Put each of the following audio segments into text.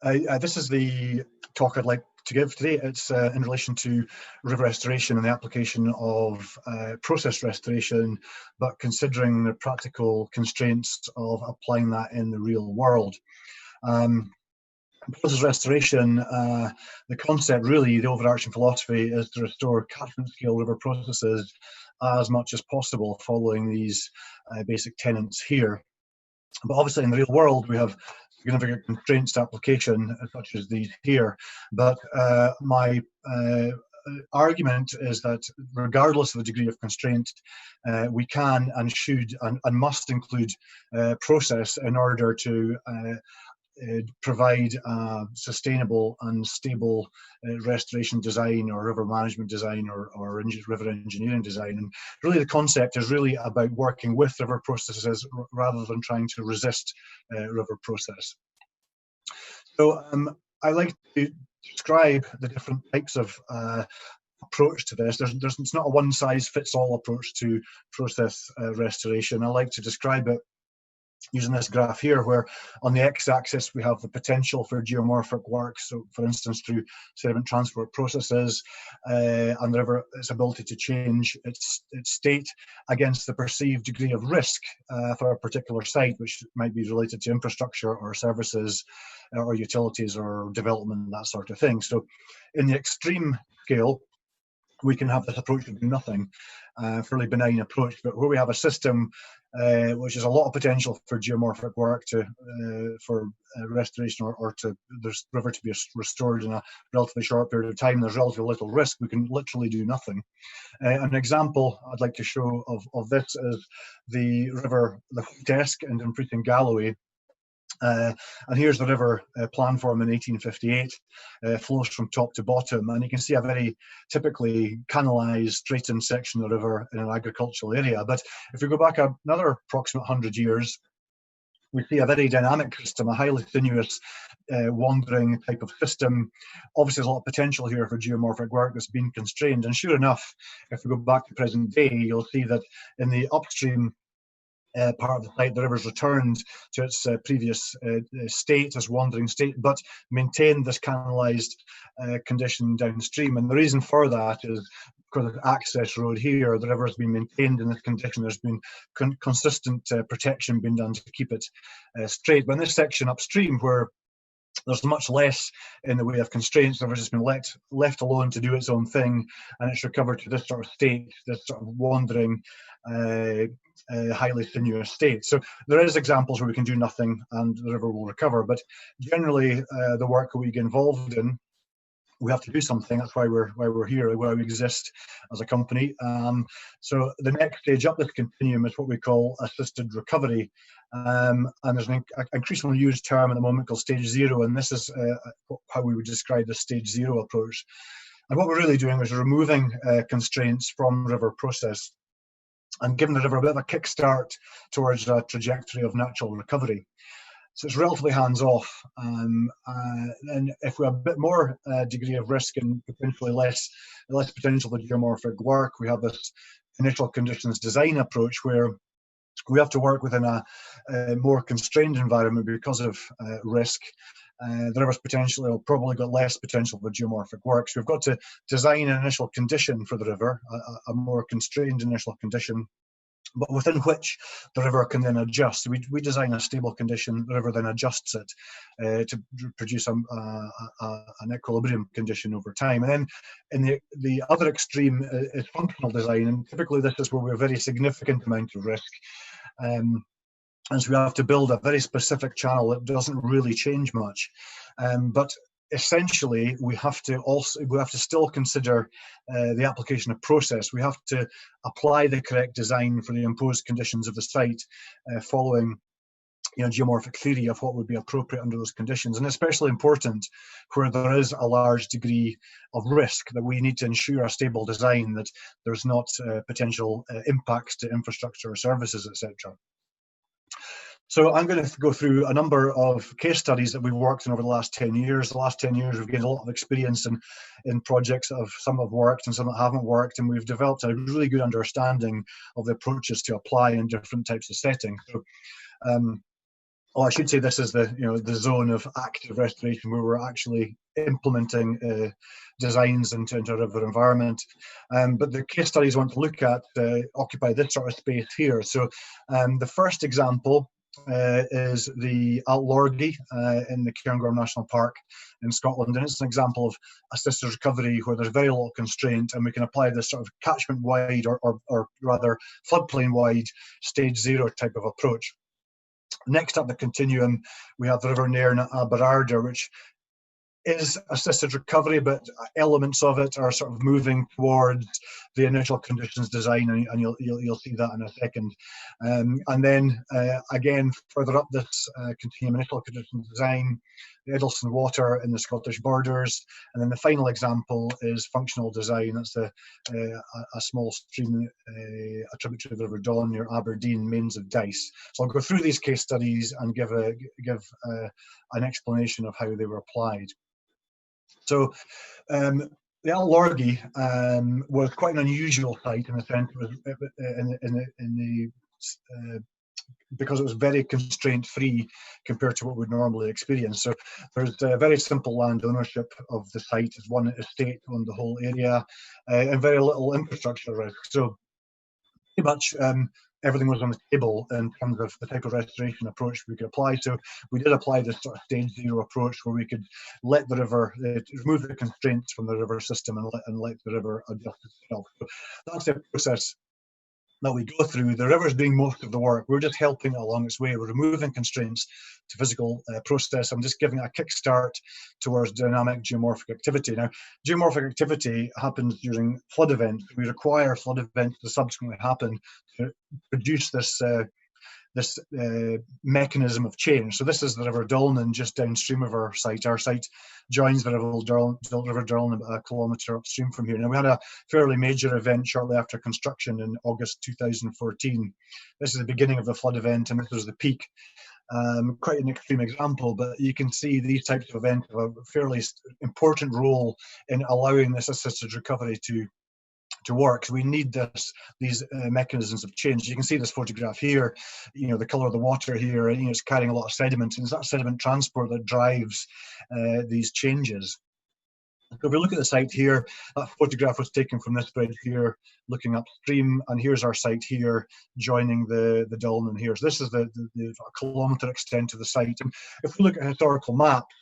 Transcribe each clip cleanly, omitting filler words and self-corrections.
This is the talk I'd like to give today. It's in relation to river restoration and the application of process restoration, but considering the practical constraints of applying that in the real world. Process restoration, the concept really, the overarching philosophy is to restore catchment scale river processes as much as possible following these basic tenets here. But obviously in the real world we have significant constraints to application such as these here. But my argument is that regardless of the degree of constraint, we can and should and must include process in order to provide sustainable and stable restoration design or river management design or river engineering design. And really the concept is really about working with river processes rather than trying to resist river process. So I like to describe the different types of approach to this. It's not a one-size-fits-all approach to process restoration. I like to describe it using this graph here, where on the x-axis we have the potential for geomorphic work, so for instance through sediment transport processes, and the river, its ability to change its state against the perceived degree of risk for a particular site, which might be related to infrastructure or services or utilities or development, that sort of thing. So in the extreme scale, we can have this approach of nothing, fairly benign approach, but where we have a system which has a lot of potential for geomorphic work for restoration or to the river to be restored in a relatively short period of time, there's relatively little risk, we can literally do nothing. An example I'd like to show of this is the river, the Desk in Dumfries and Galloway. And here's the river plan form in 1858, flows from top to bottom, and you can see a very typically canalised straightened section of the river in an agricultural area. But if we go back another approximate 100 years, we see a very dynamic system, a highly sinuous wandering type of system. Obviously there's a lot of potential here for geomorphic work that's been constrained, and sure enough, if we go back to present day, you'll see that in the upstream part of the site, the river's returned to its previous state, as wandering state, but maintained this canalised condition downstream. And the reason for that is because of the access road here, the river has been maintained in this condition. There's been consistent protection being done to keep it straight. But in this section upstream, where there's much less in the way of constraints, the river's just been left alone to do its own thing, and it's recovered to this sort of state, this sort of wandering, highly sinuous state. So there is examples where we can do nothing and the river will recover, but generally the work that we get involved in, we have to do something. That's why we're here, why we exist as a company. So the next stage up this continuum is what we call assisted recovery, and there's an increasingly used term at the moment called stage zero, and this is how we would describe the stage zero approach. And what we're really doing is removing constraints from river process and giving the river a bit of a kickstart towards a trajectory of natural recovery. So it's relatively hands-off, and if we have a bit more degree of risk and potentially less potential for geomorphic work, we have this initial conditions design approach where we have to work within a more constrained environment because of risk. The river's potentially probably got less potential for geomorphic work, so we've got to design an initial condition for the river, a more constrained initial condition, but within which the river can then adjust. We design a stable condition, the river then adjusts it to produce an equilibrium condition over time. And then in the other extreme is functional design, and typically this is where we have a very significant amount of risk. And so we have to build a very specific channel that doesn't really change much. But essentially we have to still consider the application of process. We have to apply the correct design for the imposed conditions of the site, following geomorphic theory of what would be appropriate under those conditions, and especially important where there is a large degree of risk, that we need to ensure a stable design, that there's not potential impacts to infrastructure or services, etc. So I'm going to go through a number of case studies that we've worked on over the last 10 years. The last 10 years we've gained a lot of experience in projects that some have worked and some that haven't worked, and we've developed a really good understanding of the approaches to apply in different types of settings. So Oh, I should say this is the the zone of active restoration where we're actually implementing designs into a river environment. But the case studies I want to look at occupy this sort of space here. So the first example is the Aberarder in the Cairngorm National Park in Scotland, and it's an example of assisted recovery where there's very little constraint, and we can apply this sort of catchment-wide or rather floodplain-wide stage 0 type of approach. Next up the continuum, we have the River Nairn at Aberarder, which is assisted recovery, but elements of it are sort of moving towards the initial conditions design, and you'll see that in a second. And then again, further up this continuum, initial conditions design, the Eddleston water in the Scottish borders, and then the final example is functional design. That's a small stream, a tributary of the River Don near Aberdeen, mains of Dyce. So I'll go through these case studies and give an explanation of how they were applied. So the Aberarder was quite an unusual site in the sense because it was very constraint free compared to what we'd normally experience. So there's very simple land ownership of the site. It's one estate on the whole area, and very little infrastructure risk. So pretty much everything was on the table in terms of the type of restoration approach we could apply. So we did apply this sort of stage 0 approach where we could let the river, remove the constraints from the river system and let the river adjust itself. So that's the process that we go through. The river's doing most of the work. We're just helping it along its way. We're removing constraints to physical process. I'm just giving a kickstart towards dynamic geomorphic activity. Now, geomorphic activity happens during flood events. We require flood events to subsequently happen to produce this mechanism of change. So this is the River Dolnan just downstream of our site. Our site joins the River Dolnan about a kilometre upstream from here. Now we had a fairly major event shortly after construction in August 2014. This is the beginning of the flood event, and this was the peak. Quite an extreme example, but you can see these types of events have a fairly important role in allowing this assisted recovery to work. So we need these mechanisms of change. You can see this photograph here, the color of the water here, it's carrying a lot of sediment, and it's that sediment transport that drives these changes. So if we look at the site here, that photograph was taken from this bridge here, looking upstream, and here's our site here, joining the Dolnan here. So this is the kilometre extent of the site. And if we look at historical maps,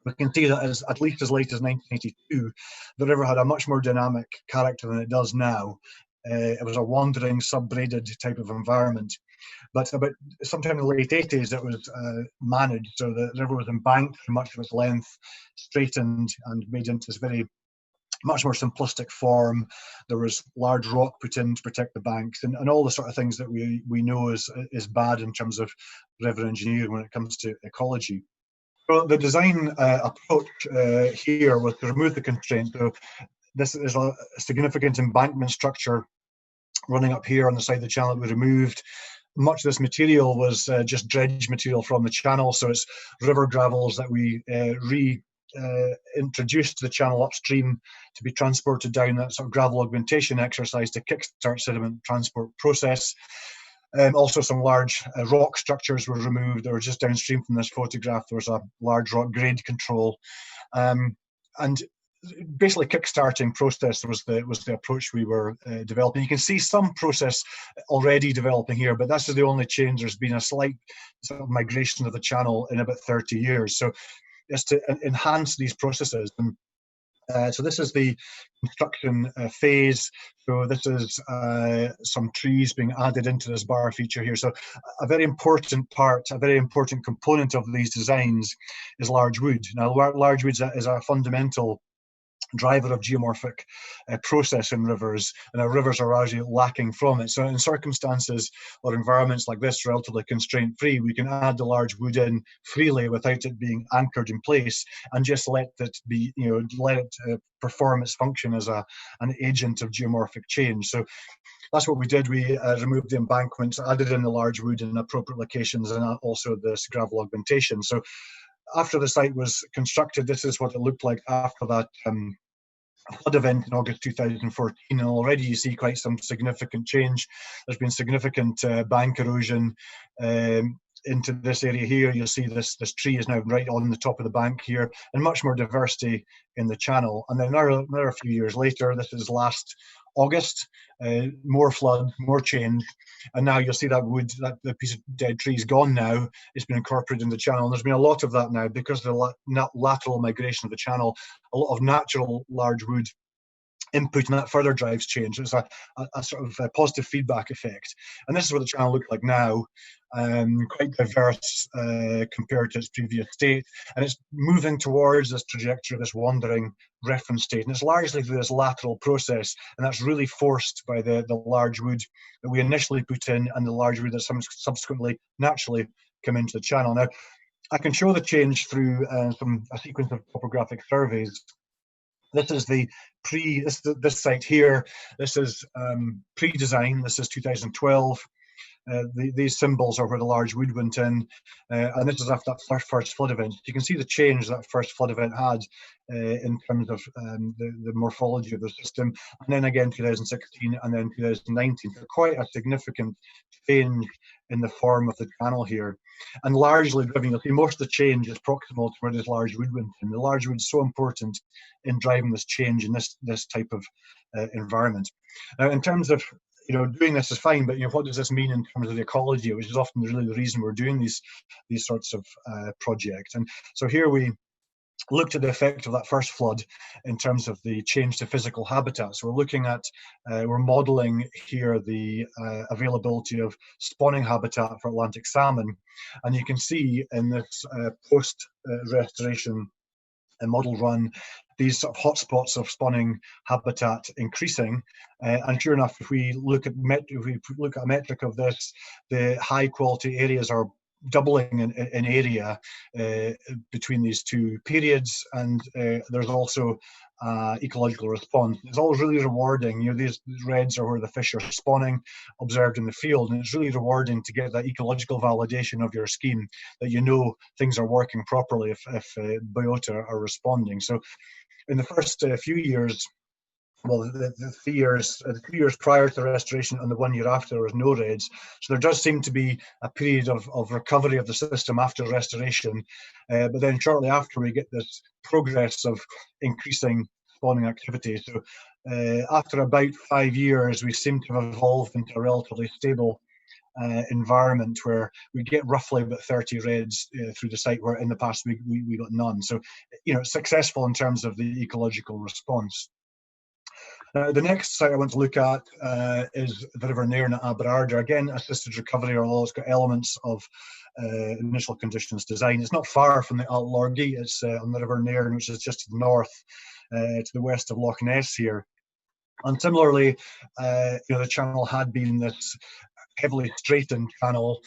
we can see that at least as late as 1982, the river had a much more dynamic character than it does now. It was a wandering, sub-braided type of environment. But about sometime in the late 80s, it was managed. So the river was embanked for much of its length, straightened and made into this much more simplistic form. There was large rock put in to protect the banks, and all the sort of things that we know is bad in terms of river engineering when it comes to ecology. So the design approach here was to remove the constraint. So this is a significant embankment structure running up here on the side of the channel that we removed. Much of this material was just dredge material from the channel, so it's river gravels that we introduced to the channel upstream to be transported down, that sort of gravel augmentation exercise to kickstart sediment transport process. Also some large rock structures were removed. They were just downstream from this photograph. There was a large rock grade control, and basically kickstarting process was the approach we were developing. You can see some process already developing here, but this is the only change. There's been a slight sort of migration of the channel in about 30 years. So it's to enhance these processes. And so this is the construction phase. So this is some trees being added into this bar feature here. So a very important component of these designs is large wood. Now, large wood is a fundamental driver of geomorphic process in rivers, and our rivers are largely lacking from it. So in circumstances or environments like this, relatively constraint-free, we can add the large wood in freely without it being anchored in place, and just let it perform its function as an agent of geomorphic change. So that's what we did. We removed the embankments, added in the large wood in appropriate locations, and also this gravel augmentation. So after the site was constructed, this is what it looked like after that flood event in August 2014, and already you see quite some significant change. There's been significant bank erosion. into this area here, you'll see this tree is now right on the top of the bank here, and much more diversity in the channel. And then another few years later, this is last August, more flood, more change, and now you'll see that wood, the piece of dead tree is gone now. It's been incorporated in the channel, and there's been a lot of that now because of the lateral migration of the channel. A lot of natural large wood input, and that further drives change. It's a sort of a positive feedback effect. And this is what the channel looks like now, quite diverse compared to its previous state. And it's moving towards this trajectory of this wandering reference state. And it's largely through this lateral process, and that's really forced by the large wood that we initially put in and the large wood that subsequently naturally come into the channel. Now, I can show the change through a sequence of topographic surveys. This is this site here. This is pre-design. This is 2012. These symbols are where the large wood went in, and this is after that first flood event. You can see the change that first flood event had in terms of the morphology of the system, and then again 2016 and then 2019. So quite a significant change in the form of the channel here, and largely driven. You'll see most of the change is proximal to where this large wood went in. The large wood is so important in driving this change in this type of environment. Now, in terms of doing this is fine, but what does this mean in terms of the ecology, which is often really the reason we're doing these sorts of projects. And so here we looked at the effect of that first flood in terms of the change to physical habitat. So we're looking at, we're modelling here the availability of spawning habitat for Atlantic salmon, and you can see in this post-restoration model run these sort of hotspots of spawning habitat increasing, and sure enough, if we look at a metric of this, the high quality areas are doubling in area between these two periods, and there's also ecological response. It's all really rewarding. These reds are where the fish are spawning, observed in the field, and it's really rewarding to get that ecological validation of your scheme, that things are working properly if biota are responding. So in the first few years, well, the 3 years, the 2 years prior to the restoration and the 1 year after, there was no reds. So there does seem to be a period of recovery of the system after restoration. But then shortly after, we get this progress of increasing spawning activity. So after about 5 years, we seem to have evolved into a relatively stable environment where we get roughly about 30 reds through the site, where in the past we got none. So, successful in terms of the ecological response. The next site I want to look at is the River Nairn at Aberarder. Again, assisted recovery, although it's got elements of initial conditions design. It's not far from the Aberarder. It's on the River Nairn, which is just to the north, to the west of Loch Ness here. And similarly, the channel had been this heavily straightened channel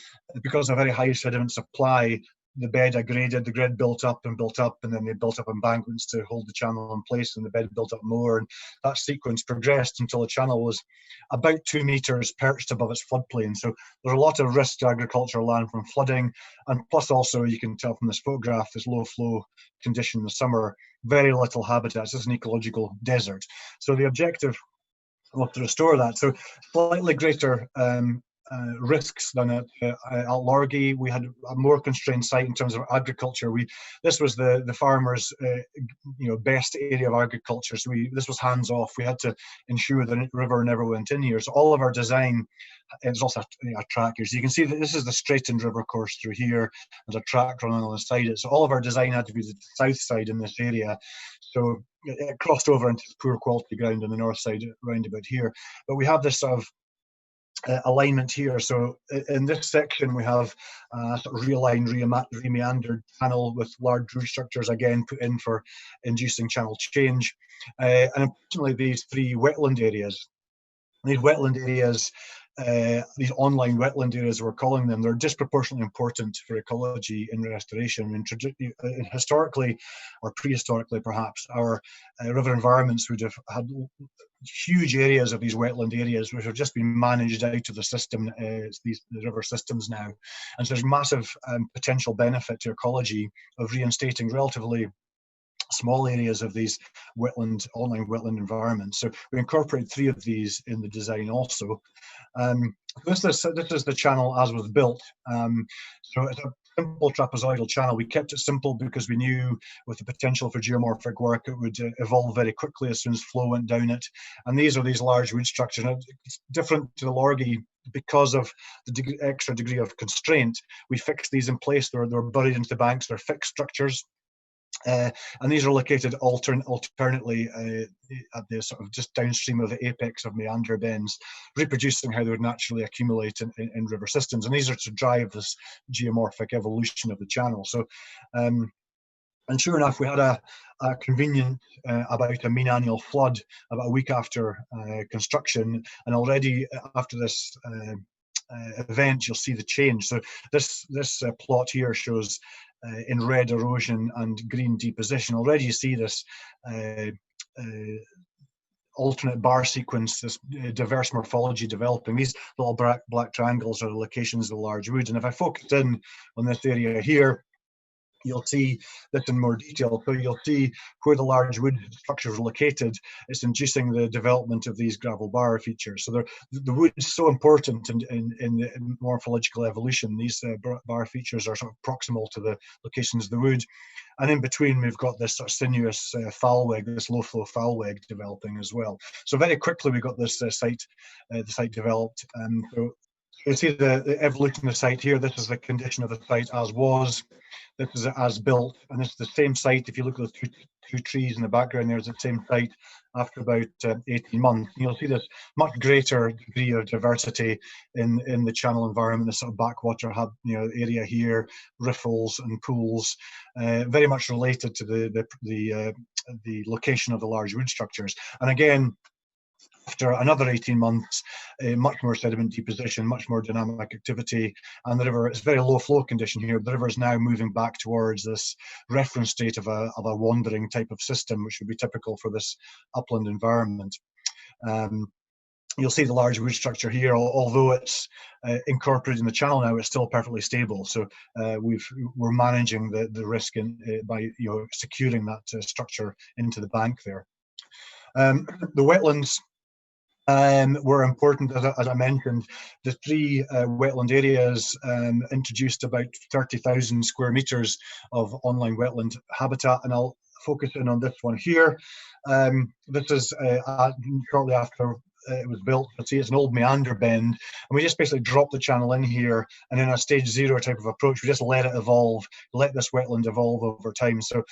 because of very high sediment supply. The bed aggraded, the grid built up, and then they built up embankments to hold the channel in place, and the bed built up more, and that sequence progressed until the channel was about 2 meters perched above its floodplain. So there's a lot of risk to agricultural land from flooding, and plus also you can tell from this photograph, this low flow condition in the summer, very little habitat. It's just an ecological desert. So the objective was to restore that. So slightly greater risks than at Aberarder. We had a more constrained site in terms of agriculture. This was the farmers' best area of agriculture. So this was hands off. We had to ensure the river never went in here. So all of our design, it's also a track here. So you can see that this is the straightened river course through here. There's a track running on the side. So all of our design had to be the south side in this area. So it crossed over into poor quality ground on the north side round about here. But we have this sort of alignment here. So in this section we have sort of realigned, remeandered channel with large root structures again put in for inducing channel change, and unfortunately these 3 wetland areas, these online wetland areas we're calling them, they're disproportionately important for ecology in restoration. And historically, or prehistorically perhaps, our river environments would have had huge areas of these wetland areas which have just been managed out of the system. It's the river systems now, and so there's massive potential benefit to ecology of reinstating relatively small areas of these online wetland environments. So we incorporate 3 of these in the design also. This is the channel as was built. So it's a simple trapezoidal channel. We kept it simple because we knew with the potential for geomorphic work, it would evolve very quickly as soon as flow went down it. And these are these large wood structures. Now, it's different to the Lorgy because of the extra degree of constraint. We fixed these in place. They're buried into the banks. They're fixed structures. And these are located alternately at the sort of just downstream of the apex of meander bends, reproducing how they would naturally accumulate in river systems. And these are to drive this geomorphic evolution of the channel. So, and sure enough, we had a convenient about a mean annual flood about a week after construction, and already after this event, you'll see the change. So this plot here shows in red erosion and green deposition. Already you see this alternate bar sequence, this diverse morphology developing. These little black triangles are the locations of the large wood. And if I focus in on this area here, you'll see this in more detail. So you'll see where the large wood structures are located. It's inducing the development of these gravel bar features. So the wood is so important in the morphological evolution. These bar features are sort of proximal to the locations of the wood. And in between, we've got this sort of sinuous fall-weg, this low-flow fall-weg developing as well. So very quickly, we got this the site developed. So you see the evolution of the site here. This is the condition of the site as was. This is as built, and this is the same site. If you look at the two trees in the background, there's the same site after about 18 months. And you'll see this much greater degree of diversity in the channel environment, the sort of backwater hub, area here, riffles and pools, very much related to the location of the large wood structures. And again, after another 18 months, much more sediment deposition, much more dynamic activity, and the river, it's very low flow condition here. The river is now moving back towards this reference state of a wandering type of system, which would be typical for this upland environment. You'll see the large wood structure here, although it's incorporated in the channel now, it's still perfectly stable. So we're managing the risk by securing that structure into the bank there. The wetlands were important, as I mentioned. The 3 wetland areas introduced about 30,000 square meters of online wetland habitat, and I'll focus in on this one here. This is shortly after it was built. You'll see it's an old meander bend, and we just basically drop the channel in here, and in a stage 0 type of approach, we just let it evolve, let this wetland evolve over time. So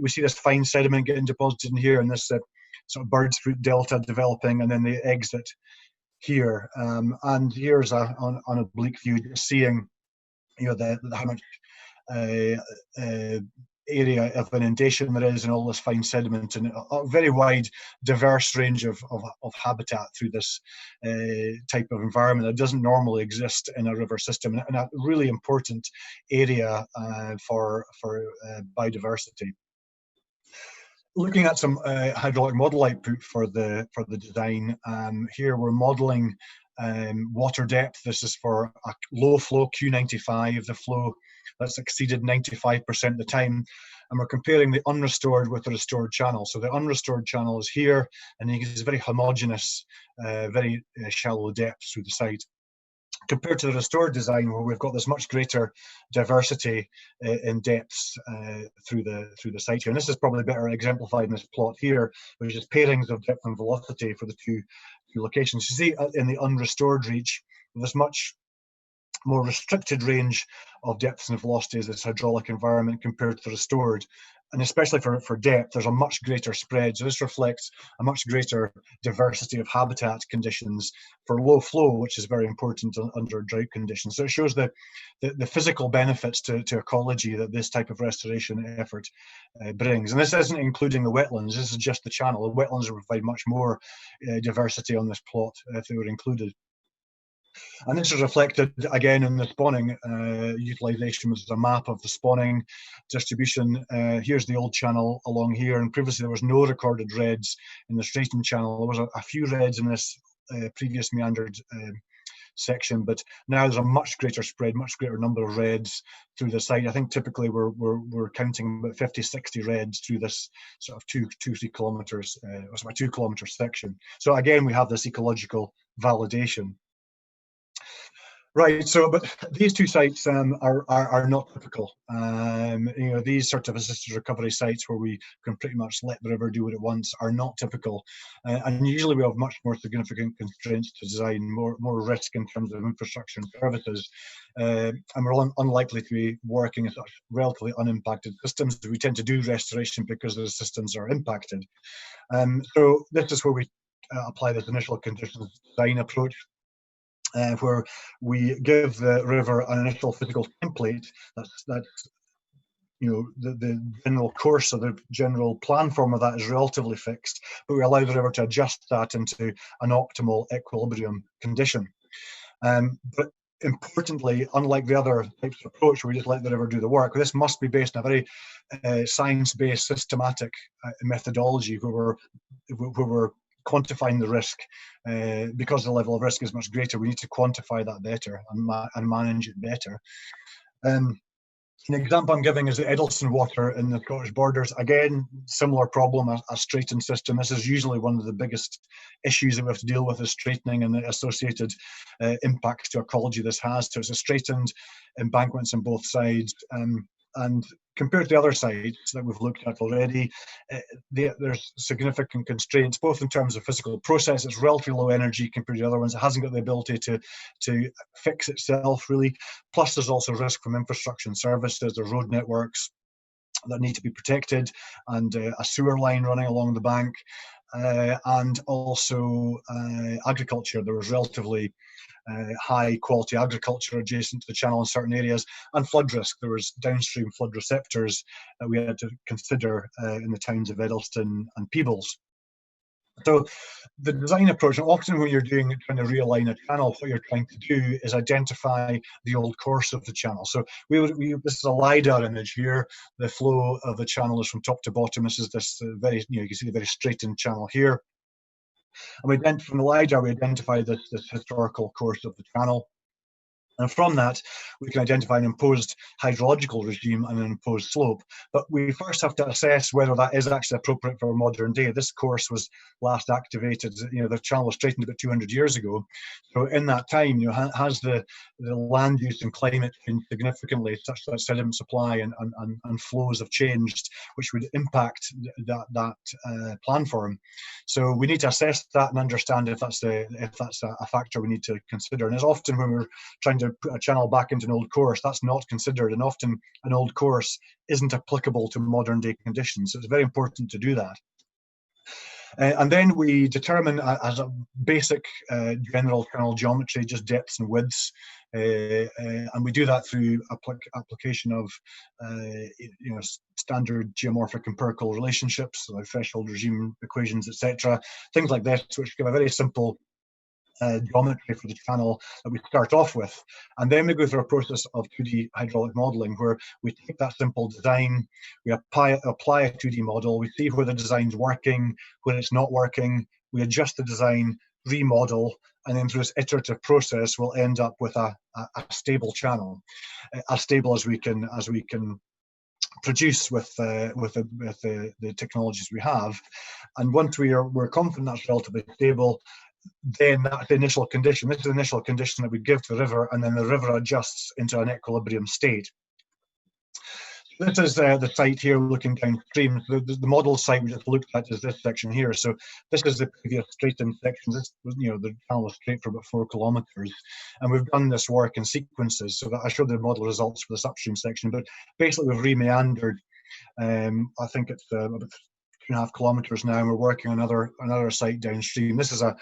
we see this fine sediment getting deposited in here, and this sort of bird's fruit delta developing, and then the exit here. And here's on a oblique view, just seeing how much area of inundation there is, and all this fine sediment, and a very wide, diverse range of habitat through this type of environment that doesn't normally exist in a river system, and a really important area for biodiversity. Looking at some hydraulic model output for the design, here we're modeling water depth. This is for a low flow Q95, the flow that's exceeded 95% of the time, and we're comparing the unrestored with the restored channel. So the unrestored channel is here, and you can see it's very homogeneous, very shallow depth through the site, compared to the restored design, where we've got this much greater diversity in depths through the site here. And this is probably better exemplified in this plot here, which is pairings of depth and velocity for the two locations. You see in the unrestored reach, this much more restricted range of depths and velocities, this hydraulic environment, compared to the restored. And especially for depth, there's a much greater spread. So this reflects a much greater diversity of habitat conditions for low flow, which is very important under drought conditions. So it shows the physical benefits to ecology that this type of restoration effort brings. And this isn't including the wetlands, this is just the channel. The wetlands will provide much more diversity on this plot if they were included. And this is reflected again in the spawning utilisation, which is a map of the spawning distribution. Here's the old channel along here, and previously there was no recorded reds in the straightened channel. There was a few reds in this previous meandered section, but now there's a much greater spread, much greater number of reds through the site. I think typically we're counting about 50, 60 reds through this sort of 3 kilometres, or about 2 kilometre section. So again, we have this ecological validation. Right, so but these two sites are not typical. You know, these sort of assisted recovery sites where we can pretty much let the river do what it wants are not typical, and usually we have much more significant constraints to design, more risk in terms of infrastructure and services, and we're unlikely to be working in such relatively unimpacted systems. We tend to do restoration because the systems are impacted. So this is where we apply this initial conditions design approach. Where we give the river an initial physical template that's you know, the general course or the general plan form of that is relatively fixed, but we allow the river to adjust that into an optimal equilibrium condition. But importantly, unlike the other types of approach where we just let the river do the work, this must be based on a very science-based, systematic methodology where we're quantifying the risk. Because the level of risk is much greater, we need to quantify that better and manage it better. An example I'm giving is the Eddleston water in the Scottish Borders. Again, similar problem, a straightened system. This is usually one of the biggest issues that we have to deal with, is straightening and the associated impacts to ecology this has. So it's a straightened embankments on both sides. And compared to the other sites that we've looked at already, there's significant constraints, both in terms of physical process. It's relatively low energy compared to the other ones. It hasn't got the ability to fix itself, really. Plus, there's also risk from infrastructure and services. There's road networks that need to be protected, and a sewer line running along the bank. And also agriculture. There was relatively high quality agriculture adjacent to the channel in certain areas, and flood risk. There was downstream flood receptors that we had to consider in the towns of Eddleston and Peebles. So the design approach, and often when you're trying to realign a channel, what you're trying to do is identify the old course of the channel. So this is a LiDAR image here. The flow of the channel is from top to bottom. This is this very, you can see the very straightened channel here. And from the LiDAR, we identify this historical course of the channel. And from that, we can identify an imposed hydrological regime and an imposed slope. But we first have to assess whether that is actually appropriate for modern day. This course was last activated, the channel was straightened about 200 years ago. So in that time, has the land use and climate changed significantly, such that sediment supply and flows have changed, which would impact that planform. So we need to assess that and understand if that's a factor we need to consider. And it's often when we're trying to put a channel back into an old course, that's not considered, and often an old course isn't applicable to modern day conditions. So it's very important to do that. And then we determine as a basic general channel geometry, just depths and widths, and we do that through application of standard geomorphic empirical relationships, like threshold regime equations, etc. Things like this, which give a very simple geometry for the channel that we start off with. And then we go through a process of 2D hydraulic modelling, where we take that simple design, we apply a 2D model, we see where the design's working, where it's not working, we adjust the design, remodel, and then through this iterative process we'll end up with a stable channel, as stable as we can produce with the technologies we have. And once we're confident that's relatively stable, then that's the initial condition. This is the initial condition that we give to the river, and then the river adjusts into an equilibrium state. This is the site here looking downstream. The model site we just looked at is this section here. So this is the previous straightened section. This was, the channel was straight for about 4 kilometres, and we've done this work in sequences. So that I showed the model results for this upstream section, but basically we've re-meandered. I think it's about 2.5 kilometres now, and we're working on another site downstream. This is a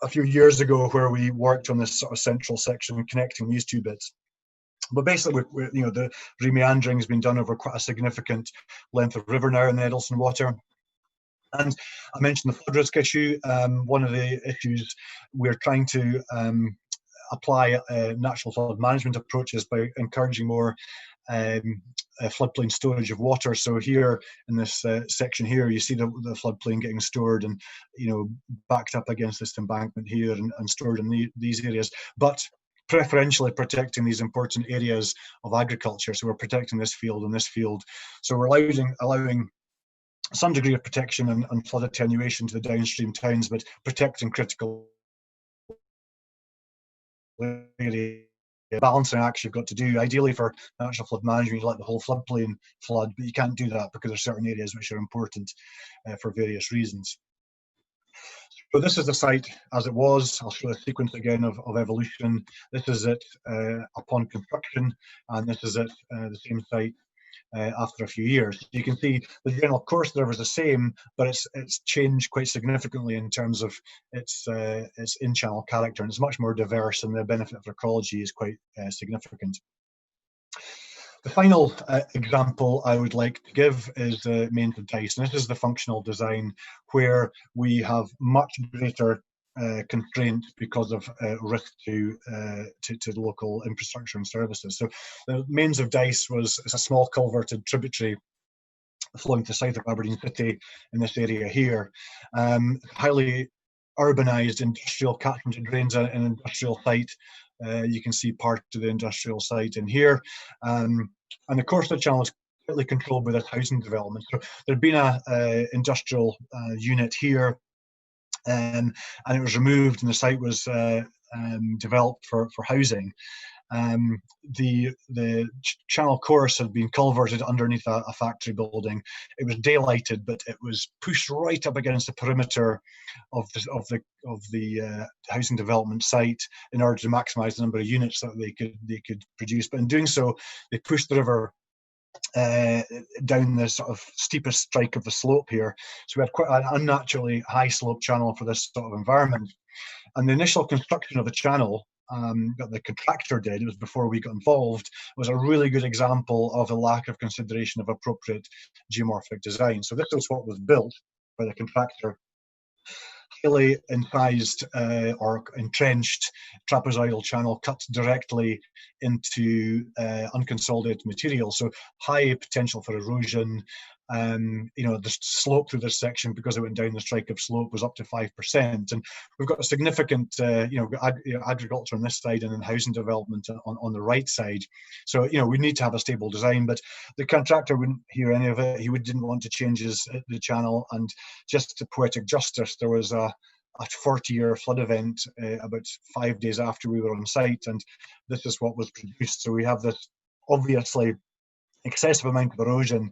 few years ago where we worked on this sort of central section connecting these two bits. But basically, the remeandering has been done over quite a significant length of river now in the Eddleston water. And I mentioned the flood risk issue. One of the issues we're trying to apply natural flood management approaches by encouraging more floodplain storage of water. So here in this section here, you see the floodplain getting stored and, you know, backed up against this embankment here and stored in these areas, but preferentially protecting these important areas of agriculture. So we're protecting this field and this field. So we're allowing some degree of protection and flood attenuation to the downstream towns, but protecting critical area. Balancing act you've got to do. Ideally for natural flood management, you let the whole floodplain flood, but you can't do that because there are certain areas which are important for various reasons. So this is the site as it was. I'll show the sequence again of evolution. This is it upon construction, and this is it the same site after a few years. You can see the general course there was the same, but it's changed quite significantly in terms of its in-channel character, and it's much more diverse, and the benefit for ecology is quite significant. The final example I would like to give is the mains of Dyce, and this is the functional design where we have much greater constraint because of risk to local infrastructure and services. So the mains of Dyce is a small culverted tributary flowing to the south of Aberdeen City in this area here. Highly urbanised industrial catchment. It drains an industrial site. You can see part of the industrial site in here. And the course of the channel is tightly controlled by this housing development. So there'd been a industrial unit here, and it was removed, and the site was developed for housing. The channel course had been culverted underneath a factory building. It was daylighted, but it was pushed right up against the perimeter of the housing development site in order to maximise the number of units that they could produce. But in doing so, they pushed the river down the sort of steepest strike of the slope here. So we had quite an unnaturally high slope channel for this sort of environment. And the initial construction of the channel that the contractor did, it was before we got involved, was a really good example of a lack of consideration of appropriate geomorphic design. So this was what was built by the contractor. Highly incised or entrenched trapezoidal channel cut directly into unconsolidated material, so high potential for erosion. You know, the slope through this section, because it went down the strike of slope, was up to 5%, and we've got a significant agriculture on this side and then housing development on the right side. So, you know, we need to have a stable design, but the contractor wouldn't hear any of it. He didn't want to change the channel, and just to poetic justice, there was a 40-year flood event about 5 days after we were on site, and this is what was produced. So we have this obviously excessive amount of erosion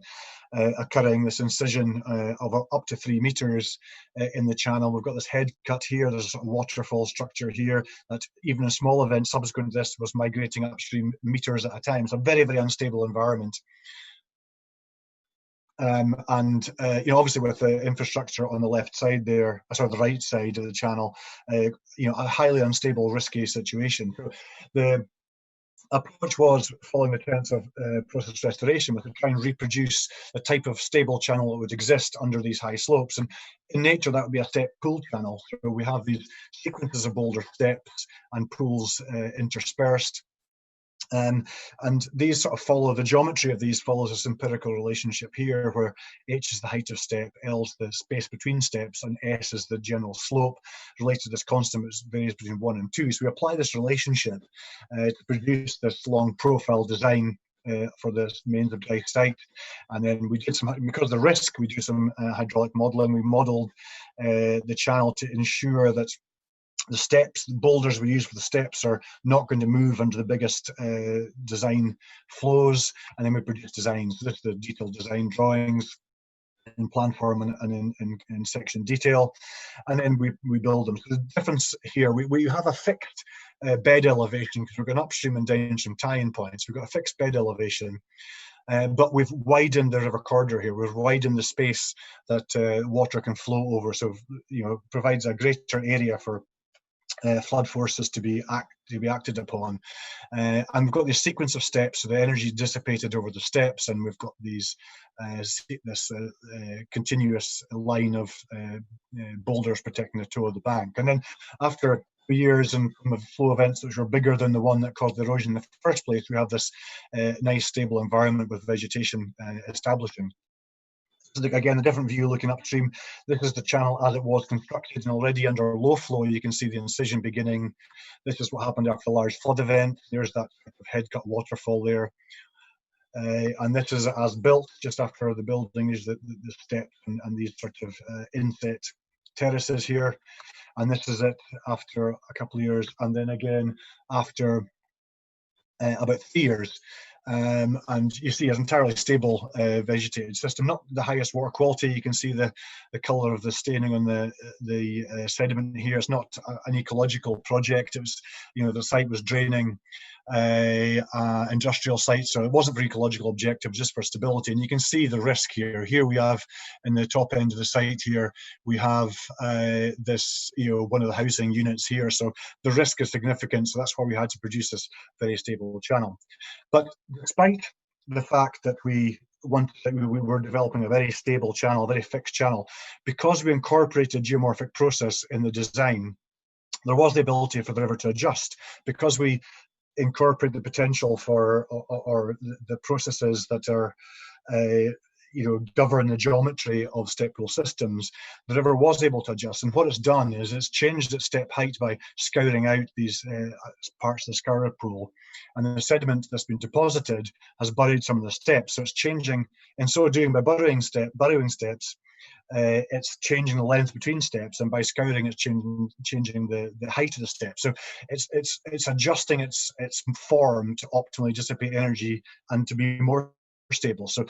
occurring, this incision of up to 3 meters in the channel. We've got this head cut here. There's a sort of waterfall structure here that even a small event subsequent to this was migrating upstream meters at a time. It's a very, very unstable environment. You know, obviously with the infrastructure on the left side there, sorry, the right side of the channel, you know, a highly unstable, risky situation. So the approach was, following the tenets of process restoration, was to try and reproduce the type of stable channel that would exist under these high slopes. And in nature, that would be a step pool channel. So we have these sequences of boulder steps and pools interspersed. And these sort of follow, the geometry of these follows this empirical relationship here, where h is the height of step, l is the space between steps, and s is the general slope, related to this constant which varies between 1 and 2. So we apply this relationship to produce this long profile design for the mains of Dyce site. And then we did some, because of the risk, we do some hydraulic modelling. We modelled the channel to ensure that the steps, the boulders we use for the steps, are not going to move under the biggest design flows, and then we produce designs. This is the detailed design drawings in plan form and in section detail, and then we build them. So the difference here, we have a fixed bed elevation because we've got an upstream and downstream tie-in points. We've got a fixed bed elevation. But we've widened the river corridor here. We've widened the space that water can flow over, so you know, provides a greater area for flood forces to be acted upon, and we've got this sequence of steps, so the energy is dissipated over the steps, and we've got these this continuous line of boulders protecting the toe of the bank. And then after years, and from the flow events which were bigger than the one that caused the erosion in the first place, we have this nice stable environment with vegetation establishing. So again, a different view looking upstream. This is the channel as it was constructed, and already under low flow you can see the incision beginning. This is what happened after a large flood event. There's that sort of head cut waterfall there. And this is as built, just after the building is the steps and these sort of inset terraces here. And this is it after a couple of years, and then again after about 3 years. And you see an entirely stable vegetated system, not the highest water quality. You can see the colour of the staining on the sediment here. It's not an ecological project. It was, the site was draining industrial site, so it wasn't for ecological objectives, just for stability. And you can see the risk here. Here we have, in the top end of the site here, we have this, one of the housing units here. So the risk is significant. So that's why we had to produce this very stable channel. But despite the fact that we were developing a very stable channel, a very fixed channel, because we incorporated geomorphic process in the design, there was the ability for the river to adjust, because we incorporate the potential for or the processes that are govern the geometry of step pool systems. The river was able to adjust, and what it's done is it's changed its step height by scouring out these parts of the scour pool, and the sediment that's been deposited has buried some of the steps. So it's changing, and so doing, by burrowing steps, it's changing the length between steps, and by scouring it's changing the height of the steps. So it's adjusting its form to optimally dissipate energy and to be more stable. So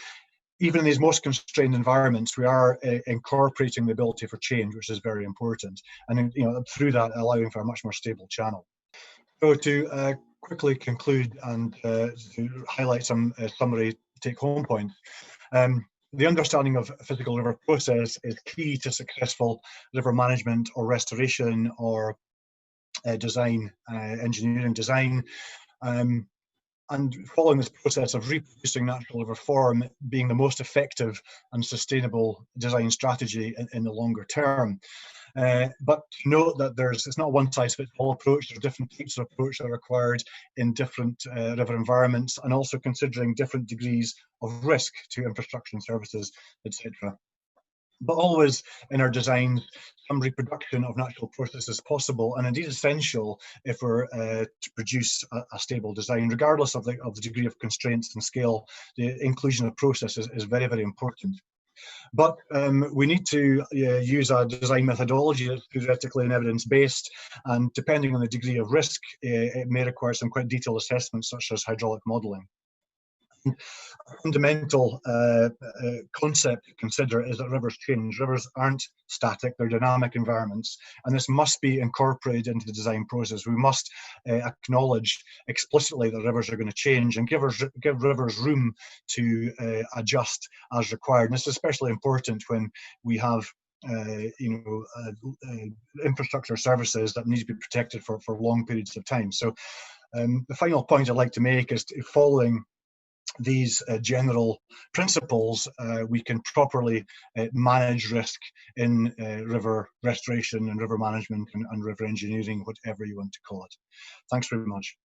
even in these most constrained environments, we are incorporating the ability for change, which is very important, and through that allowing for a much more stable channel. So to quickly conclude and to highlight some summary take-home points. The understanding of physical river process is key to successful river management or restoration or engineering design. And following this process of reproducing natural river form being the most effective and sustainable design strategy in the longer term. But note that it's not a one-size-fits-all approach. There are different types of approach that are required in different river environments, and also considering different degrees of risk to infrastructure and services, etc. But always in our designs, some reproduction of natural process is possible, and indeed essential if we're to produce a stable design, regardless of the degree of constraints and scale. The inclusion of process is very, very important. But we need to use a design methodology that's theoretically and evidence-based, and depending on the degree of risk, it may require some quite detailed assessments, such as hydraulic modelling. A fundamental concept to consider is that rivers change. Rivers aren't static, they're dynamic environments, and this must be incorporated into the design process. We must acknowledge explicitly that rivers are going to change, and give rivers room to adjust as required. And this is especially important when we have infrastructure services that need to be protected for long periods of time. So the final point I'd like to make is, following these general principles, we can properly manage risk in river restoration and river management and river engineering, whatever you want to call it. Thanks very much.